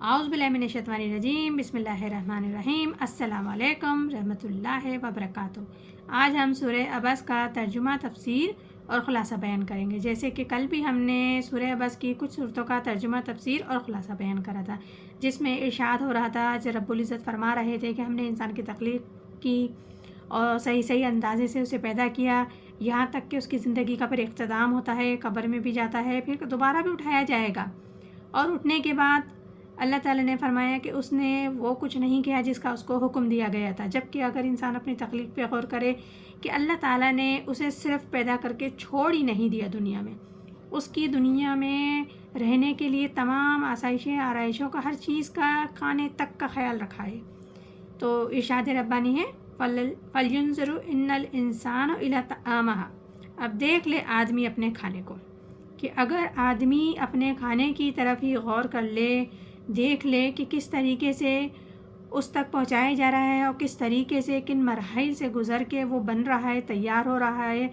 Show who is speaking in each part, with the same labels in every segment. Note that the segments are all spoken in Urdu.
Speaker 1: اعوذ باللہ من الشیطان الرجیم، بسم اللہ الرحمن الرحیم۔ السلام علیکم رحمۃ اللہ وبرکاتہ۔ آج ہم سورہ عبس کا ترجمہ، تفسیر اور خلاصہ بیان کریں گے۔ جیسے کہ کل بھی ہم نے سورہ عبس کی کچھ صورتوں کا ترجمہ، تفسیر اور خلاصہ بیان کرا تھا، جس میں ارشاد ہو رہا تھا، جو رب العزت فرما رہے تھے کہ ہم نے انسان کی تخلیق کی اور صحیح اندازے سے اسے پیدا کیا، یہاں تک کہ اس کی زندگی کا پھر اختتام ہوتا ہے، قبر میں بھی جاتا ہے، پھر دوبارہ بھی اٹھایا جائے گا۔ اور اٹھنے کے بعد اللہ تعالیٰ نے فرمایا کہ اس نے وہ کچھ نہیں کیا جس کا اس کو حکم دیا گیا تھا۔ جبکہ اگر انسان اپنی تخلیق پہ غور کرے کہ اللہ تعالیٰ نے اسے صرف پیدا کر کے چھوڑ ہی نہیں دیا دنیا میں، اس کی دنیا میں رہنے کے لیے تمام آسائشیں، آرائشوں کا، ہر چیز کا، کھانے تک کا خیال رکھا ہے۔ تو ارشاد ربانی ہے فَلْيُنْظُرْ إِنَّ الْإِنسَانَ إِلَىٰ طَعَامِهِ۔ اب دیکھ لے آدمی اپنے کھانے کو، کہ اگر آدمی اپنے کھانے کی طرف ہی غور کر لے، دیکھ لے کہ کس طریقے سے اس تک پہنچایا جا رہا ہے اور کس طریقے سے کن مراحل سے گزر کے وہ بن رہا ہے، تیار ہو رہا ہے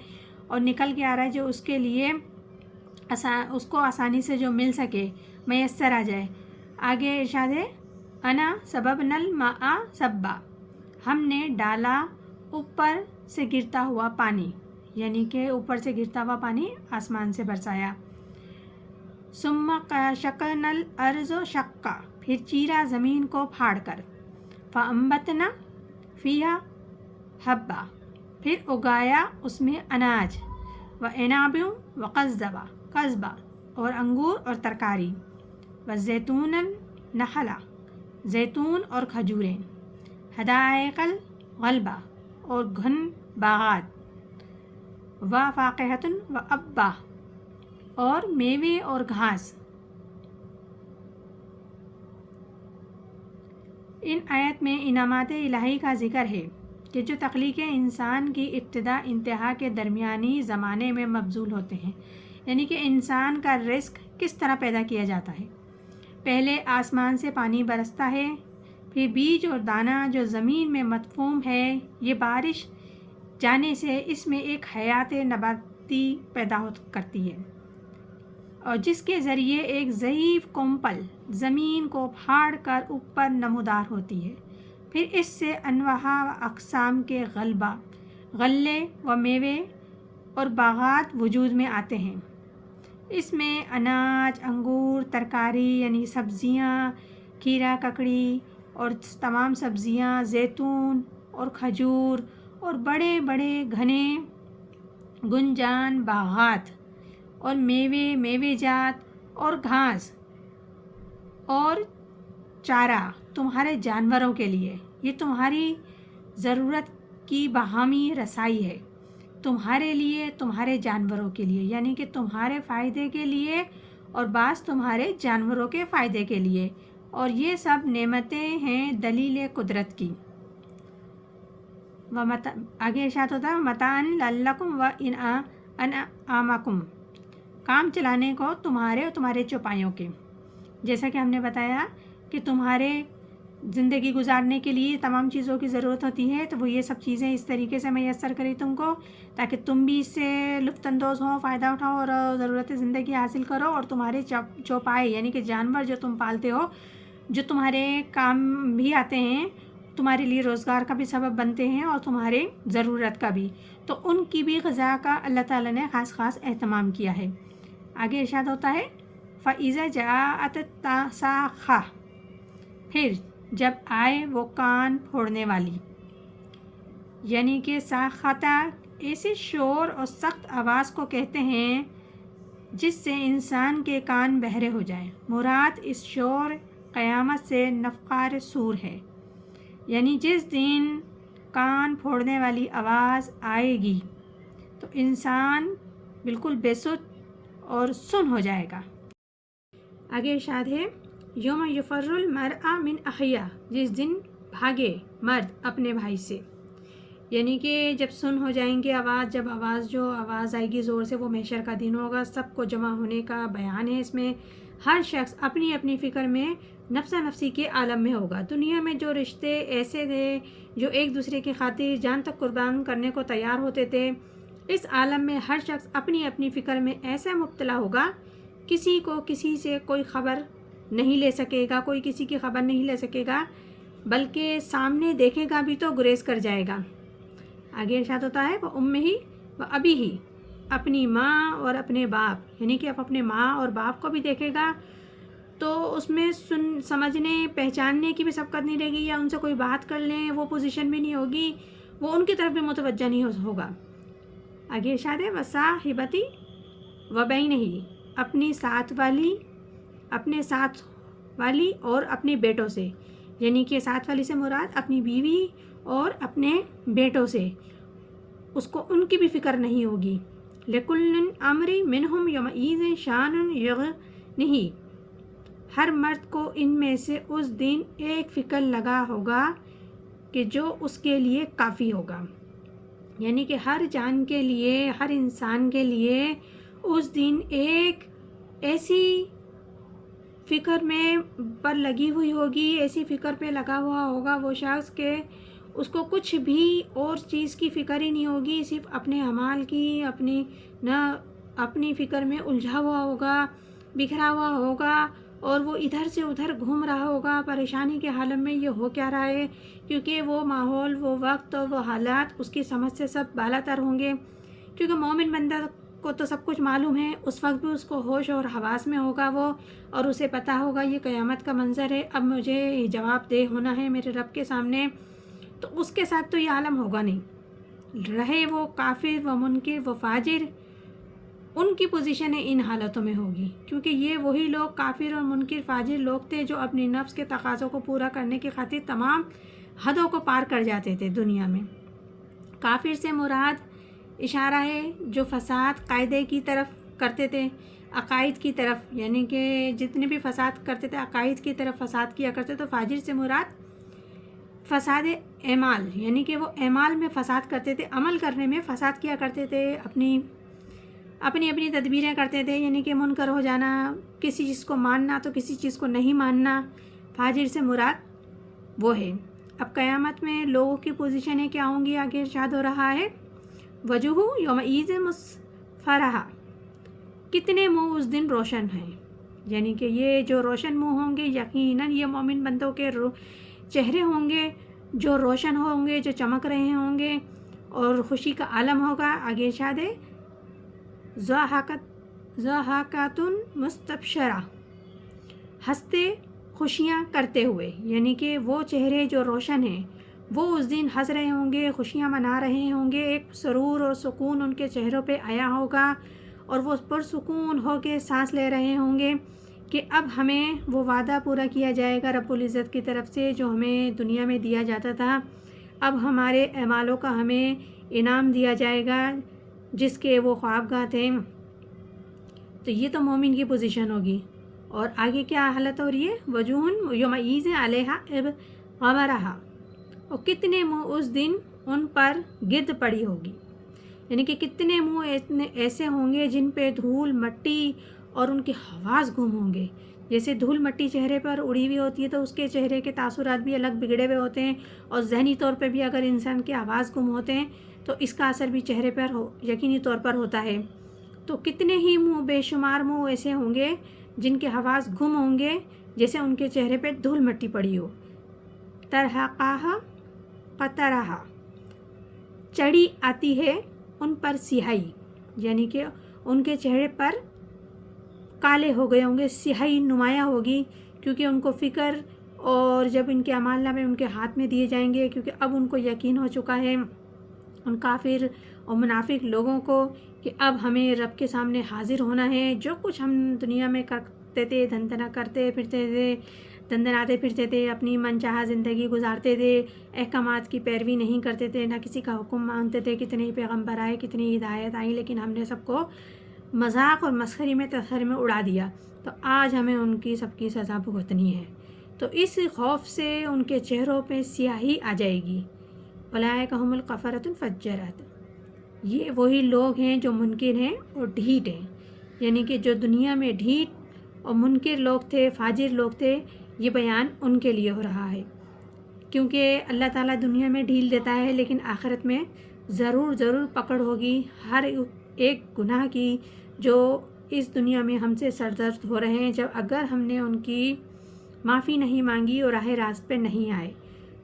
Speaker 1: اور نکل کے آ رہا ہے، جو اس کے لیے اس کو آسانی سے جو مل سکے، میسر آ جائے۔ آگے ارشاد ہے انا سببنا الماء سبا، ہم نے ڈالا اوپر سے گرتا ہوا پانی، یعنی کہ اوپر سے گرتا ہوا پانی آسمان سے برسایا۔ ثم شققنا الارض شقا، پھر چیرا زمین کو پھاڑ کر۔ فانبتنا فیہا حبا، پھر اگایا اس میں اناج، وعناب وقضبا، اور انگور اور ترکاری، والزیتون نخلا، زیتون اور کھجوریں، حدائق الغلبہ، اور گھن باغات، وفاقہۃ وابا، اور میوے اور گھاس۔ ان آیت میں انعامات الہی کا ذکر ہے کہ جو تخلیق انسان کی ابتدا انتہا کے درمیانی زمانے میں مبذول ہوتے ہیں، یعنی کہ انسان کا رزق کس طرح پیدا کیا جاتا ہے۔ پہلے آسمان سے پانی برستا ہے، پھر بیج اور دانہ جو زمین میں مدفون ہے، یہ بارش جانے سے اس میں ایک حیات نباتی پیدا کرتی ہے، اور جس کے ذریعے ایک ضعیف کمپل زمین کو پھاڑ کر اوپر نمودار ہوتی ہے۔ پھر اس سے انواع و اقسام کے غلے و میوے اور باغات وجود میں آتے ہیں۔ اس میں اناج، انگور، ترکاری یعنی سبزیاں، کھیرا، ککڑی اور تمام سبزیاں، زیتون اور کھجور، اور بڑے بڑے گھنے گنجان باغات، اور میوے جات اور گھاس اور چارہ تمہارے جانوروں کے لیے۔ یہ تمہاری ضرورت کی باہمی رسائی ہے، تمہارے لیے، تمہارے جانوروں کے لیے، یعنی کہ تمہارے فائدے کے لیے اور بعض تمہارے جانوروں کے فائدے کے لیے، اور یہ سب نعمتیں ہیں دلیل قدرت کی۔ آگے ارشاد ہوتا ہے متاعً لعلکم وانعامکم، کام چلانے کو تمہارے اور تمہارے چوپایوں کے۔ جیسا کہ ہم نے بتایا کہ تمہارے زندگی گزارنے کے لیے تمام چیزوں کی ضرورت ہوتی ہے، تو وہ یہ سب چیزیں اس طریقے سے میسر کری تم کو، تاکہ تم بھی اس سے لطف اندوز ہو، فائدہ اٹھاؤ اور ضرورت زندگی حاصل کرو، اور تمہارے چوپائے یعنی کہ جانور جو تم پالتے ہو، جو تمہارے کام بھی آتے ہیں، تمہارے لیے روزگار کا بھی سبب بنتے ہیں اور تمہارے ضرورت کا بھی، تو ان کی بھی غذا کا اللہ تعالیٰ نے خاص اہتمام کیا ہے۔ آگے ارشاد ہوتا ہے فَإِذَا جَاءَتِ الصَّاخَّةُ، پھر جب آئے وہ کان پھوڑنے والی، یعنی کہ صاخۃ ایسے شور اور سخت آواز کو کہتے ہیں جس سے انسان کے کان بہرے ہو جائیں۔ مراد اس شور قیامت سے نفخار صور ہے، یعنی جس دن کان پھوڑنے والی آواز آئے گی تو انسان بالکل بے سدھ اور سن ہو جائے گا۔ آگے ارشاد ہے یوم یفر المرء من اخیہ، جس دن بھاگے مرد اپنے بھائی سے، یعنی کہ جب سن ہو جائیں گے آواز، جب آواز آئے گی زور سے، وہ محشر کا دن ہوگا، سب کو جمع ہونے کا بیان ہے۔ اس میں ہر شخص اپنی اپنی فکر میں نفسی کے عالم میں ہوگا۔ دنیا میں جو رشتے ایسے تھے جو ایک دوسرے کی خاطر جان تک قربان کرنے کو تیار ہوتے تھے، اس عالم میں ہر شخص اپنی اپنی فکر میں ایسا مبتلا ہوگا، کسی کو کسی سے کوئی خبر نہیں لے سکے گا، کوئی کسی کی خبر نہیں لے سکے گا، بلکہ سامنے دیکھے گا بھی تو گریز کر جائے گا۔ آگے ارشاد ہوتا ہے وہ امہ و ابی ہی، اپنی ماں اور اپنے باپ، یعنی کہ اب اپنے ماں اور باپ کو بھی دیکھے گا تو اس میں سمجھنے پہچاننے کی بھی سبقت نہیں رہے گی، یا ان سے کوئی بات کر لیں وہ پوزیشن بھی نہیں ہوگی، وہ ان کی طرف بھی متوجہ نہیں ہوگا۔ آگے ارشاد ہے وصاحبتی و بینہ، اپنے ساتھ والی اور اپنے بیٹوں سے، یعنی کہ ساتھ والی سے مراد اپنی بیوی اور اپنے بیٹوں سے، اس کو ان کی بھی فکر نہیں ہوگی۔ لِكُلٍّ أَمْرٍ مِّنْهُمْ يَوْمَئِذٍ شَأْنٌ يُغْنِیہ، ہر مرد کو ان میں سے اس دن ایک فکر لگا ہوگا کہ جو اس کے لیے کافی ہوگا، یعنی کہ ہر جان کے لیے، ہر انسان کے لیے اس دن ایک ایسی فکر میں پر لگی ہوئی ہوگی، ایسی فکر پہ لگا ہوا ہوگا وہ شخص کہ اس کو کچھ بھی اور چیز کی فکر ہی نہیں ہوگی، صرف اپنے اعمال کی، اپنی فکر میں الجھا ہوا ہوگا، بکھرا ہوا ہوگا، اور وہ ادھر سے ادھر گھوم رہا ہوگا پریشانی کے عالم میں یہ ہو کیا رہا ہے، کیونکہ وہ ماحول، وہ وقت اور وہ حالات اس کی سمجھ سے سب بالا تر ہوں گے، کیونکہ مومن بندہ کو تو سب کچھ معلوم ہے، اس وقت بھی اس کو ہوش اور حواس میں ہوگا وہ، اور اسے پتہ ہوگا یہ قیامت کا منظر ہے، اب مجھے جواب دہ ہونا ہے میرے رب کے سامنے۔ تو اس کے ساتھ تو یہ عالم ہوگا نہیں، رہے وہ کافر و منکر و فاجر، ان کی پوزیشن ان حالتوں میں ہوگی، کیونکہ یہ وہی لوگ کافر اور منکر فاجر لوگ تھے جو اپنی نفس کے تقاضوں کو پورا کرنے کی خاطر تمام حدوں کو پار کر جاتے تھے دنیا میں۔ کافر سے مراد اشارہ ہے جو فساد قاعدے کی طرف کرتے تھے، عقائد کی طرف، یعنی کہ جتنے بھی فساد کرتے تھے عقائد کی طرف فساد کیا کرتے، تو فاجر سے مراد فساد اعمال، یعنی کہ وہ اعمال میں فساد کرتے تھے، عمل کرنے میں فساد کیا کرتے تھے، اپنی تدبیریں کرتے تھے، یعنی کہ منکر ہو جانا، کسی چیز کو ماننا تو کسی چیز کو نہیں ماننا، فاجر سے مراد وہ ہے۔ اب قیامت میں لوگوں کی پوزیشنیں کیا ہوں گی، آگے ارشاد ہو رہا ہے وجوہ یومئذ مسفرہ، کتنے منہ اس دن روشن ہیں، یعنی کہ یہ جو روشن منہ ہوں گے یقیناً یہ مومن بندوں کے چہرے ہوں گے جو روشن ہوں گے، جو چمک رہے ہوں گے اور خوشی کا عالم ہوگا۔ آگے ارشاد ہے ضاحکۃ مستبشرہ، ہنستے خوشیاں کرتے ہوئے، یعنی کہ وہ چہرے جو روشن ہیں وہ اس دن ہنس رہے ہوں گے، خوشیاں منا رہے ہوں گے، ایک سرور اور سکون ان کے چہروں پہ آیا ہوگا، اور وہ پرسکون ہو کے سانس لے رہے ہوں گے کہ اب ہمیں وہ وعدہ پورا کیا جائے گا رب العزت کی طرف سے جو ہمیں دنیا میں دیا جاتا تھا، اب ہمارے اعمالوں کا ہمیں انعام دیا جائے گا جس کے وہ خوابگاہ تھے۔ تو یہ تو مومن کی پوزیشن ہوگی، اور آگے کیا حالت ہو رہی ہے وجوہ یومئذ علیہا غبرہ، اور کتنے منہ اس دن ان پر گرد پڑی ہوگی، یعنی کہ کتنے منہ ایسے ہوں گے جن پہ دھول مٹی اور ان کے حواس گم ہوں گے، جیسے دھول مٹی چہرے پر اڑی ہوئی ہوتی ہے تو اس کے چہرے کے تاثرات بھی الگ بگڑے ہوئے ہوتے ہیں، اور ذہنی طور پہ بھی اگر انسان کے حواس گم ہوتے ہیں تو اس کا اثر بھی چہرے پر یقینی طور پر ہوتا ہے۔ تو کتنے ہی منہ، بے شمار منہ ایسے ہوں گے جن کے حواس گم ہوں گے، جیسے ان کے چہرے پہ دھول مٹی پڑی ہو۔ ترہقہا قطرہا، چڑھی آتی ہے ان پر سیاہی، یعنی کہ ان کے چہرے پر کالے ہو گئے ہوں گے، سیاہی نمایاں ہوگی، کیونکہ ان کو فکر، اور جب ان کے اعمال نامے ان کے ہاتھ میں دیے جائیں گے، کیونکہ اب ان کو یقین ہو چکا ہے ان کافر اور منافق لوگوں کو کہ اب ہمیں رب کے سامنے حاضر ہونا ہے، جو کچھ ہم دنیا میں کرتے تھے، دندناتے پھرتے تھے، اپنی من چاہا زندگی گزارتے تھے، احکامات کی پیروی نہیں کرتے تھے، نہ کسی کا حکم مانتے تھے، کتنے ہی پیغمبر آئے، کتنی ہدایت آئی، لیکن ہم نے سب کو مذاق اور مسخری میں تسخیر میں اڑا دیا، تو آج ہمیں ان کی سب کی سزا بھگتنی ہے۔ تو اس خوف سے ان کے چہروں پہ سیاہی آ جائے گی۔ اولئک ھم الکفرۃ الفجرۃ، یہ وہی لوگ ہیں جو منکر ہیں اور ڈھیٹ ہیں، یعنی کہ جو دنیا میں ڈھیٹ اور منکر لوگ تھے، فاجر لوگ تھے، یہ بیان ان کے لیے ہو رہا ہے، کیونکہ اللہ تعالیٰ دنیا میں ڈھیل دیتا ہے لیکن آخرت میں ضرور پکڑ ہوگی ہر ایک گناہ کی جو اس دنیا میں ہم سے سرزد ہو رہے ہیں اگر ہم نے ان کی معافی نہیں مانگی اور راہ راست پہ نہیں آئے۔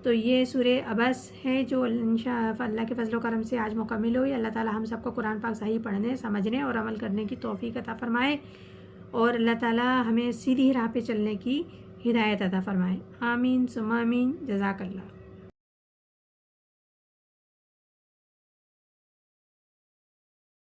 Speaker 1: تو یہ سورہ عبس ہے جو انشاءاللہ اللہ کے فضل و کرم سے آج مکمل ہوئی۔ اللہ تعالی ہم سب کو قرآن پاک صحیح پڑھنے، سمجھنے اور عمل کرنے کی توفیق عطا فرمائے، اور اللہ تعالی ہمیں سیدھی راہ پہ چلنے کی ہدایت عطا فرمائے۔ آمین ثم آمین۔ جزاک اللہ۔